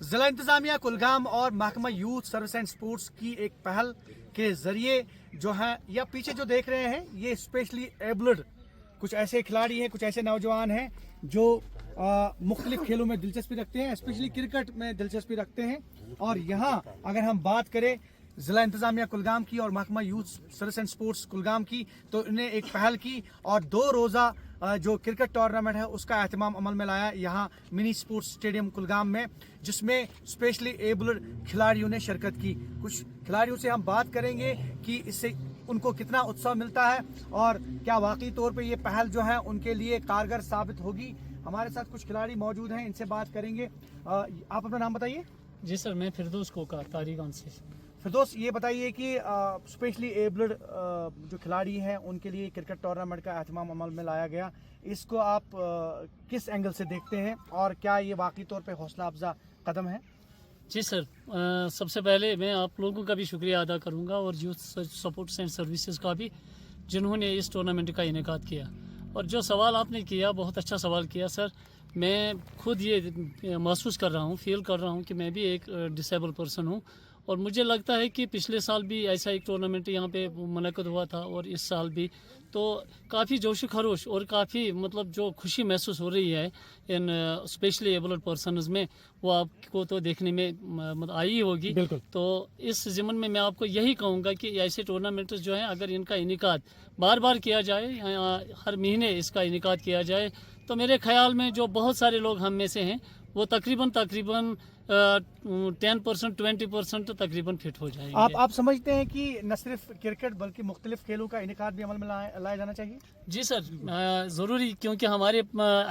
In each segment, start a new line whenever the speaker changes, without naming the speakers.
जिला इंतजामिया कुलगाम और महकमा यूथ सर्विस एंड स्पोर्ट्स की एक पहल के जरिए जो है या पीछे जो देख रहे हैं ये स्पेशली एबल्ड कुछ ऐसे खिलाड़ी हैं, कुछ ऐसे नौजवान हैं जो मुख्तलिफ खेलों में दिलचस्पी रखते हैं, स्पेशली क्रिकेट में दिलचस्पी रखते हैं। और यहाँ अगर हम बात करें जिला इंतजामिया कुलगाम की और महकमा youth service and sports Kulgam की, तो इन्हें एक पहल की और 2 रोज़ा जो क्रिकेट टूर्नामेंट है उसका एहतमाम अमल में लाया यहाँ मिनी स्पोर्ट्स स्टेडियम कुलगाम में, जिसमें स्पेशली एबल्ड खिलाड़ियों ने शिरकत की। कुछ खिलाड़ियों से हम बात करेंगे कि इससे उनको कितना उत्साह मिलता है और क्या वाकई तौर पे ये पहल जो है उनके लिए कारगर साबित होगी। हमारे साथ कुछ खिलाड़ी मौजूद हैं, इनसे बात करेंगे। आप अपना नाम बताइए।
जी सर, मैं फिरदौस कोका तारीगान से।
फिरदौस, ये बताइए कि स्पेशली एबल्ड जो खिलाड़ी हैं उनके लिए क्रिकेट टूर्नामेंट का एहतमाम अमल में लाया गया, इसको आप किस एंगल से देखते हैं और क्या ये वाकई तौर पे हौसला अफजा कदम है?
जी सर, सबसे पहले मैं आप लोगों का भी शुक्रिया अदा करूंगा और यूथ सपोर्ट्स एंड सर्विसेज का भी, जिन्होंने इस टूर्नामेंट का इनेकाद किया। और जो सवाल आपने किया, बहुत अच्छा सवाल किया सर। मैं खुद ये महसूस कर रहा हूँ, फील कर रहा हूँ कि मैं भी एक डिसेबल पर्सन हूँ और मुझे लगता है कि पिछले साल भी ऐसा एक टूर्नामेंट यहाँ पे मुनक़द हुआ था और इस साल भी, तो काफ़ी जोश खरोश और काफ़ी मतलब जो खुशी महसूस हो रही है इन स्पेशली एबल्ड पर्सनस में, वो आपको तो देखने में मतलब आई होगी। तो इस ज़िमन में मैं आपको यही कहूँगा कि ऐसे टूर्नामेंट जो हैं अगर इनका इनेकाद बार बार किया जाए, हर महीने इसका इनेकाद किया जाए, तो मेरे ख्याल में जो बहुत सारे लोग हम में से हैं वो तकरीबन 10% 20% तकरीबन फिट हो जाएंगे।
आप समझते हैं कि न सिर्फ क्रिकेट बल्कि मुख्तलिफ खेलों का इनेकाद भी अमल में लाया जाना चाहिए?
जी सर, ज़रूरी, क्योंकि हमारे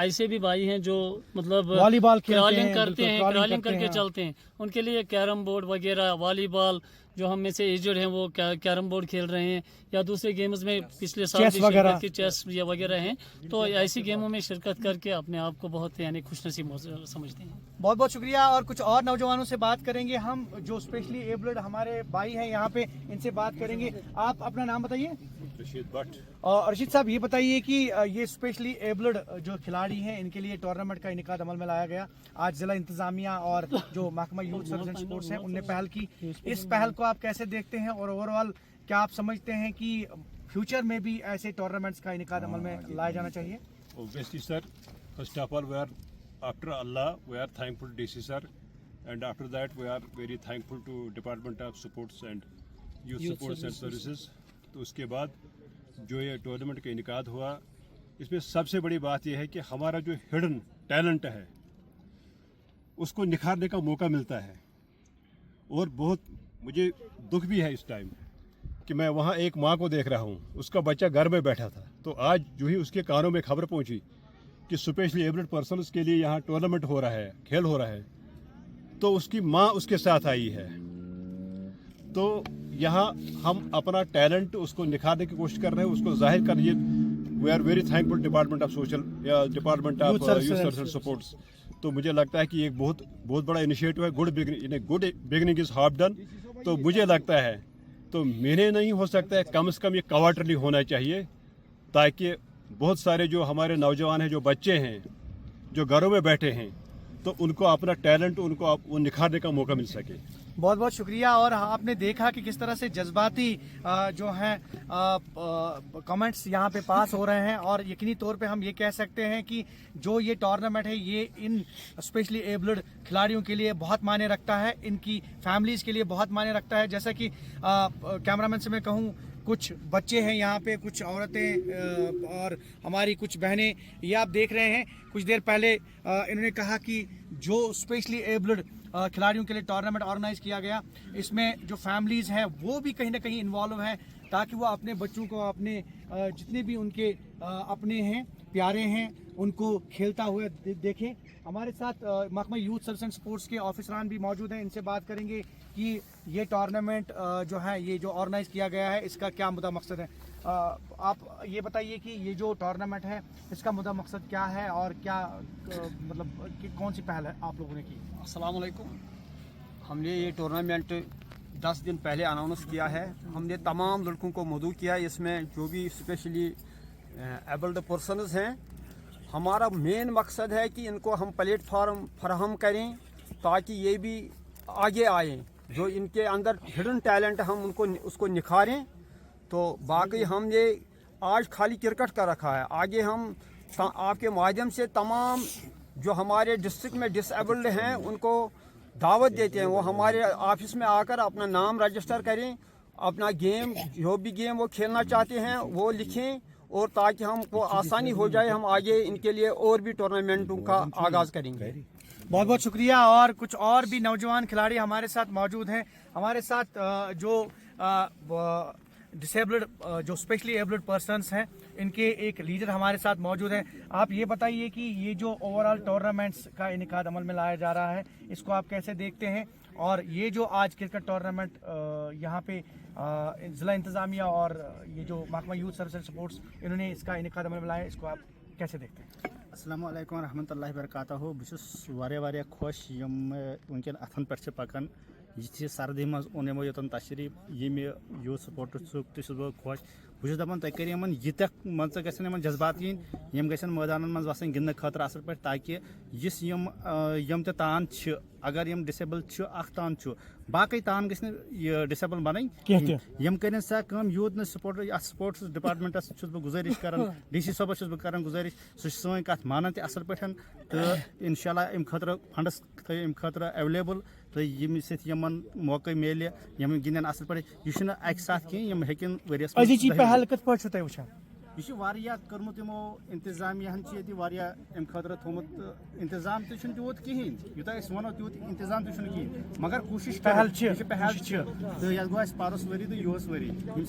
ऐसे भी भाई हैं जो मतलब
वॉलीबॉल
क्रॉलिंग करते हैं, क्रॉलिंग करके चलते हैं, उनके लिए कैरम बोर्ड वगैरह, वॉलीबॉल, जो हम में से एजड हैं वो कैरम बोर्ड खेल रहे हैं या दूसरे गेम्स में पिछले साल की चेस या वगैरह हैं, तो ऐसी गेमों में शिरकत करके अपने आप को बहुत यानी खुशनसीब समझते हैं।
बहुत बहुत शुक्रिया। और कुछ और नौजवानों से बात करेंगे हम जो स्पेशली एबल्ड हमारे भाई हैं यहाँ पे, इनसे बात करेंगे। आप अपना नाम बताइए।
रशीद भट्ट।
और रशीद साहब, ये बताइए कि ये स्पेशली एबल्ड जो खिलाड़ी हैं इनके लिए टूर्नामेंट का इनेकाद अमल में लाया गया। आज जिला इंतजामिया और जो महकमा यूथ सर्विस एंड स्पोर्ट्स हैं उनने पहल की। इस पहल को आप कैसे देखते हैं और ओवरऑल क्या आप समझते हैं कि फ्यूचर में भी ऐसे टूर्नामेंट्स का इनेकाद अमल में लाया जाना चाहिए?
Obviously sir, first of all we are after Allah we are thankful to DC sir, and after that we are very thankful to Department of Sports and Youth Supports and Services। तो उसके बाद जो ये tournament का इनेकाद हुआ, इसमें सबसे बड़ी बात यह है कि हमारा जो हिडन टैलेंट है उसको निखारने का मौका मिलता है। और बहुत मुझे दुख भी है इस टाइम कि मैं वहाँ एक माँ को देख रहा हूँ, उसका बच्चा घर में बैठा था, तो आज जो ही उसके कानों में खबर पहुँची कि स्पेशली एबल्ड पर्सन्स के लिए यहाँ टूर्नामेंट हो रहा है, खेल हो रहा है, तो उसकी माँ उसके साथ आई है। तो यहाँ हम अपना टैलेंट उसको निखारने की कोशिश कर रहे हैं, उसको जाहिर कर। We are very thankful department of social या department of youth service sports. तो मुझे लगता है कि एक बहुत बड़ा इनिशिएटिव है। Good beginning is half done. तो मुझे लगता है तो मेरे नहीं हो सकता है, कम से कम ये क्वार्टरली होना चाहिए, ताकि बहुत सारे जो हमारे नौजवान हैं, जो बच्चे हैं, जो घरों में बैठे हैं, तो उनको अपना टैलेंट उनको निखारने का मौका मिल सके।
बहुत बहुत शुक्रिया। और आपने देखा कि किस तरह से जज्बाती जो हैं कमेंट्स यहाँ पे पास हो रहे हैं और यकीनी तौर पे हम ये कह सकते हैं कि जो ये टूर्नामेंट है ये इन स्पेशली एबल्ड खिलाड़ियों के लिए बहुत मायने रखता है, इनकी फैमिलीज़ के लिए बहुत मायने रखता है। जैसा कि कैमरामैन से मैं कहूँ कुछ बच्चे हैं यहाँ पे, कुछ औरतें और हमारी कुछ बहनें, ये आप देख रहे हैं। कुछ देर पहले इन्होंने कहा कि जो स्पेशली एबल्ड खिलाड़ियों के लिए टूर्नामेंट ऑर्गेनाइज किया गया, इसमें जो फैमिलीज़ हैं वो भी कहीं ना कहीं इन्वॉल्व हैं, ताकि वो अपने बच्चों को, अपने जितने भी उनके अपने हैं, प्यारे हैं, उनको खेलता हुए देखें। हमारे साथ महकमा यूथ सर्विस एंड स्पोर्ट्स के ऑफिसरान भी मौजूद हैं, इनसे बात करेंगे कि ये टूर्नामेंट जो है, ये जो ऑर्गेनाइज किया गया है, इसका क्या मुद्दा मकसद है। आप ये बताइए कि ये जो टूर्नामेंट है, इसका मुद्दा मकसद क्या है और क्या मतलब कि कौन सी पहल है आप लोगों ने की।
अस्सलाम वालेकुम। हमने ये टूर्नामेंट 10 दिन पहले अनाउंस किया है। हमने तमाम लड़कों को मदऊ किया, इसमें जो भी स्पेशली एबल्ड पर्सनस हैं। हमारा मेन मकसद है कि इनको हम प्लेटफार्म फराहम करें ताकि ये भी आगे आएँ, जो इनके अंदर हिडन टैलेंट हम उनको उसको निखारें। तो बाकी हमने आज खाली क्रिकेट का रखा है, आगे हम आपके माध्यम से तमाम जो हमारे डिस्ट्रिक्ट में डिसेबल्ड हैं उनको दावत देते हैं, वो हमारे ऑफिस में आकर अपना नाम रजिस्टर करें, अपना गेम जो भी गेम वो खेलना चाहते हैं वो लिखें, और ताकि हमको आसानी हो जाए, हम आगे इनके लिए और भी टूर्नामेंटों का आगाज़ करेंगे।
बहुत बहुत शुक्रिया। और कुछ और भी नौजवान खिलाड़ी हमारे साथ मौजूद हैं। हमारे साथ जो डिसेबल्ड, जो स्पेशली एबल्ड पर्सन्स हैं, इनके एक लीडर हमारे साथ मौजूद हैं। आप ये बताइए कि ये जो ओवरऑल टूर्नामेंट्स का इनेकाद अमल में लाया जा रहा है, इसको आप कैसे देखते हैं, और ये जो आज क्रिकेट टूर्नामेंट यहाँ पे ज़िला इंतज़ामिया और ये जो महकमा यूथ सर्विस एंड स्पोर्ट्स, इन्होंने इसका इनेकाद अमल में लाया, इसको आप कैसे देखते हैं।
अस्सलामु अलैकुम रहमतुल्लाहि वबरकातुहू। बहुत वारिया खुश यम वनकन अथन पे पकान, ये सर्दी मज ओन यमो योतन तशरीफ यम यूथ स्पोर्ट्स बह खुश। बहुत दपान तुम करो इन यीत मन गन जज्बात yin यम गन मैदान मज वसन गिंदने खतर असल पे, ताकि इस यम तान अगर यम डिसेबल तान बाकी तान गि डिसेबल बन यम कर सा यूथ न स्पोर्ट्स डिपार्टमेंटस बह गुजारिश कर, DC सबस बह गुजारिश, सह सन कत मानन असल पे, तो इंशाल्लाह अम खतर फंडस अम खतर अवेलेबल, तो यम समन मौका मिले यम गिंदन असल पे। यह अक साथ कह यम हेकन वरियस
पहल कत पे तुम वुचान।
यह कर्मुत यमो इंतजामिया अम खतर थोमुत, इंतजाम तूत कहें यूत वो तूत इंतजाम कहें, मगर कोशिश पहल तो यह गो पारस वरी तो यह वरी यम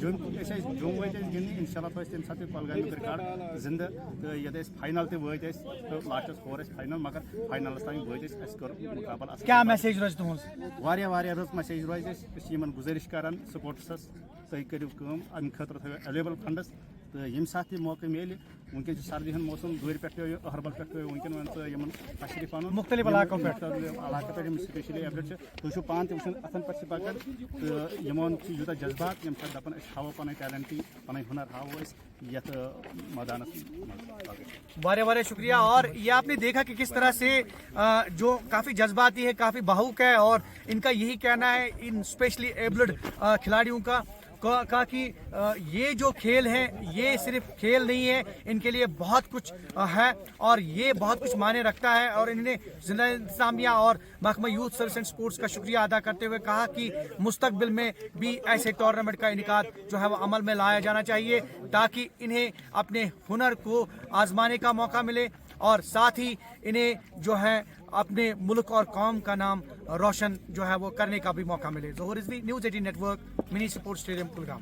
जुम वत गिंदने, इंशाल्लाह तो तम साथ कलगाम रिकॉर्ड जिंद, तो ये फाइनल वत तो लास्टस खोर फाइनल, मगर फाइनलस तान वत कर मुकाबल।
क्या मैसेज रोज तुम
वारिया रच मैसेज रोज गुजारिश करान स्पोर्ट्स तुम करो अम खतर थो अवेलेबल फंडस, तो यम साथ मौका मिले। वनकन सर्दी हन मौसम दूर पे अहरबल पे वनकन वन तशरीफ अन
मुख्तलिफ इलाकों पे
स्पेशली एबलेट तुम पान तुम अथन पे पकान, तो यमन यूत जज्बात यम दपान हावो पन टैलेंट पन हुनर हावो ये मैदान।
वारे शुक्रिया। और ये आपने देखा कि किस तरह से जो काफ़ी जज्बाती है, काफ़ी भावुक है, और इनका यही कहना है इन स्पेशली एबल्ड खिलाड़ियों का कि ये जो खेल है ये सिर्फ खेल नहीं है, इनके लिए बहुत कुछ है और ये बहुत कुछ मायने रखता है। और इन्होंने ज़िला इंतज़ामिया और महकमा यूथ सर्विस एंड स्पोर्ट्स का शुक्रिया अदा करते हुए कहा कि मुस्तकबिल में भी ऐसे टूर्नामेंट का इनेकाद जो है वो अमल में लाया जाना चाहिए, ताकि इन्हें अपने हुनर को आजमाने का मौका मिले, और साथ ही इन्हें जो है अपने मुल्क और कौम का नाम रोशन जो है वो करने का भी मौका मिले। Zohar Rizvi, news 18 network, mini sports stadium Kulgam.